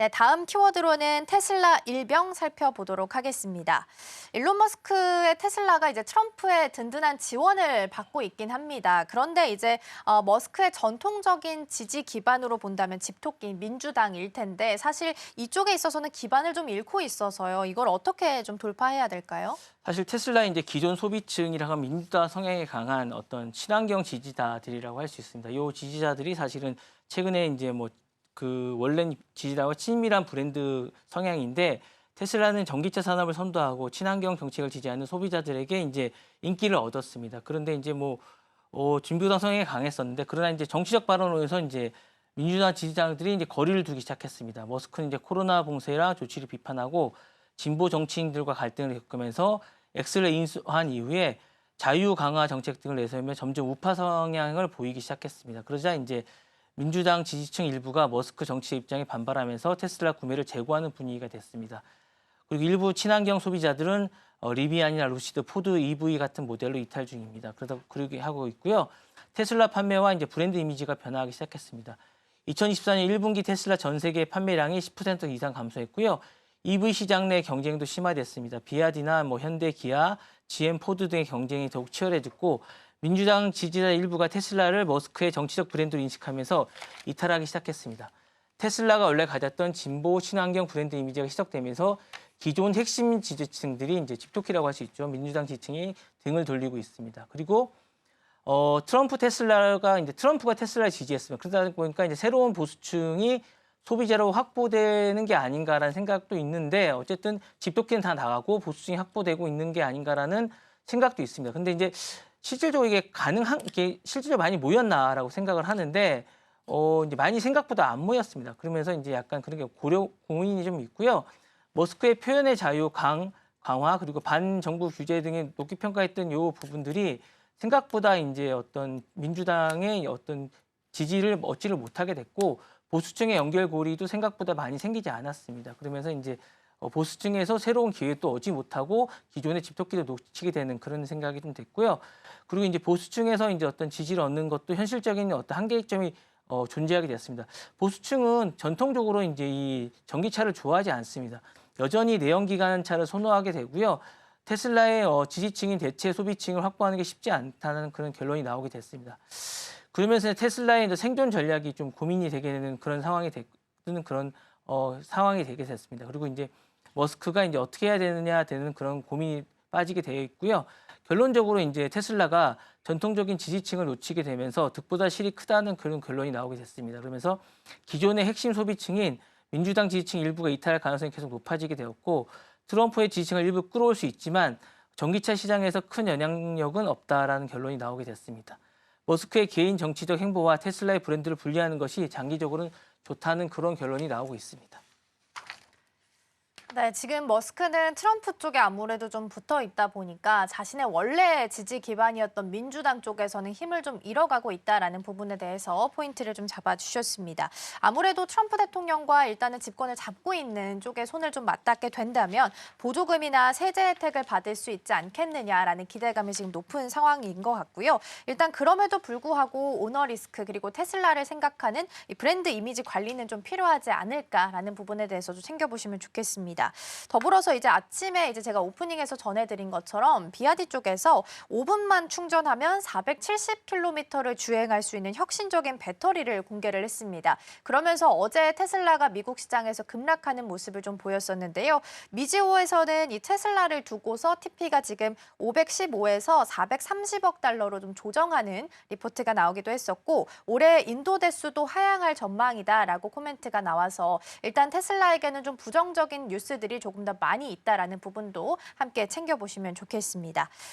네, 다음 키워드로는 테슬라 일병 살펴보도록 하겠습니다. 일론 머스크의 테슬라가 이제 트럼프의 든든한 지원을 받고 있긴 합니다. 그런데 이제 머스크의 전통적인 지지 기반으로 본다면 집토끼인 민주당일 텐데 사실 이쪽에 있어서는 기반을 좀 잃고 있어서요. 이걸 어떻게 좀 돌파해야 될까요? 사실 테슬라의 이제 기존 소비층이라고 하면 민주당 성향이 강한 어떤 친환경 지지자들이라고 할 수 있습니다. 이 지지자들이 사실은 최근에 이제 뭐 그 원래 지지자와 친밀한 브랜드 성향인데 테슬라는 전기차 산업을 선도하고 친환경 정책을 지지하는 소비자들에게 이제 인기를 얻었습니다. 그런데 이제 뭐 진보당 성향이 강했었는데 그러나 이제 정치적 발언으로 해서 이제 민주당 지지자들이 이제 거리를 두기 시작했습니다. 머스크는 이제 코로나 봉쇄라 조치를 비판하고 진보 정치인들과 갈등을 겪으면서 엑스를 인수한 이후에 자유 강화 정책 등을 내세우며 점점 우파 성향을 보이기 시작했습니다. 그러자 이제 민주당 지지층 일부가 머스크 정치 입장에 반발하면서 테슬라 구매를 재고하는 분위기가 됐습니다. 그리고 일부 친환경 소비자들은 리비안이나 루시드, 포드 EV 같은 모델로 이탈 중입니다. 그렇게 하고 있고요. 테슬라 판매와 이제 브랜드 이미지가 변화하기 시작했습니다. 2024년 1분기 테슬라 전 세계 판매량이 10% 이상 감소했고요. EV 시장 내 경쟁도 심화됐습니다. 비아디나 현대, 기아, GM, 포드 등의 경쟁이 더욱 치열해졌고 민주당 지지자 일부가 테슬라를 머스크의 정치적 브랜드로 인식하면서 이탈하기 시작했습니다. 테슬라가 원래 가졌던 진보 친환경 브랜드 이미지가 희석되면서 기존 핵심 지지층들이 이제 집토끼라고 할 수 있죠. 민주당 지지층이 등을 돌리고 있습니다. 그리고 트럼프가 테슬라를 지지했습니다. 그러다 보니까 이제 새로운 보수층이 소비자로 확보되는 게 아닌가라는 생각도 있는데 어쨌든 집토끼는 다 나가고 보수층이 확보되고 있는 게 아닌가라는 생각도 있습니다. 근데 이제 실질적으로 이게 실질적으로 많이 모였나라고 생각을 하는데 이제 많이 생각보다 안 모였습니다. 그러면서 이제 약간 그런 게 고민이 좀 있고요. 머스크의 표현의 자유 강화 그리고 반정부 규제 등의 높게 평가했던 이 부분들이 생각보다 이제 어떤 민주당의 어떤 지지를 얻지를 못하게 됐고 보수층의 연결고리도 생각보다 많이 생기지 않았습니다. 그러면서 이제 보수층에서 새로운 기회도 얻지 못하고 기존의 집토끼를 놓치게 되는 그런 생각이 좀 됐고요. 그리고 이제 보수층에서 이제 어떤 지지를 얻는 것도 현실적인 어떤 한계점이 존재하게 됐습니다. 보수층은 전통적으로 이제 이 전기차를 좋아하지 않습니다. 여전히 내연기관차를 선호하게 되고요. 테슬라의 지지층인 대체 소비층을 확보하는 게 쉽지 않다는 그런 결론이 나오게 됐습니다. 그러면서 테슬라의 이제 생존 전략이 좀 고민이 되게 되는 그런 상황이 상황이 되게 됐습니다. 그리고 이제 머스크가 이제 어떻게 해야 되는 그런 고민이 빠지게 되어 있고요. 결론적으로 이제 테슬라가 전통적인 지지층을 놓치게 되면서 득보다 실이 크다는 그런 결론이 나오게 됐습니다. 그러면서 기존의 핵심 소비층인 민주당 지지층 일부가 이탈할 가능성이 계속 높아지게 되었고 트럼프의 지지층을 일부 끌어올 수 있지만 전기차 시장에서 큰 영향력은 없다라는 결론이 나오게 됐습니다. 머스크의 개인 정치적 행보와 테슬라의 브랜드를 분리하는 것이 장기적으로는 좋다는 그런 결론이 나오고 있습니다. 네, 지금 머스크는 트럼프 쪽에 아무래도 좀 붙어 있다 보니까 자신의 원래 지지 기반이었던 민주당 쪽에서는 힘을 좀 잃어가고 있다라는 부분에 대해서 포인트를 좀 잡아주셨습니다. 아무래도 트럼프 대통령과 일단은 집권을 잡고 있는 쪽에 손을 좀 맞닿게 된다면 보조금이나 세제 혜택을 받을 수 있지 않겠느냐라는 기대감이 지금 높은 상황인 것 같고요. 일단 그럼에도 불구하고 오너 리스크 그리고 테슬라를 생각하는 이 브랜드 이미지 관리는 좀 필요하지 않을까라는 부분에 대해서도 챙겨보시면 좋겠습니다. 더불어서 이제 아침에 이제 제가 오프닝에서 전해드린 것처럼 비아디 쪽에서 5분만 충전하면 470km를 주행할 수 있는 혁신적인 배터리를 공개를 했습니다. 그러면서 어제 테슬라가 미국 시장에서 급락하는 모습을 좀 보였었는데요. 미지오에서는 이 테슬라를 두고서 TP가 지금 515에서 430억 달러로 좀 조정하는 리포트가 나오기도 했었고 올해 인도 대수도 하향할 전망이다라고 코멘트가 나와서 일단 테슬라에게는 좀 부정적인 뉴스들이 조금 더 많이 있다라는 부분도 함께 챙겨보시면 좋겠습니다.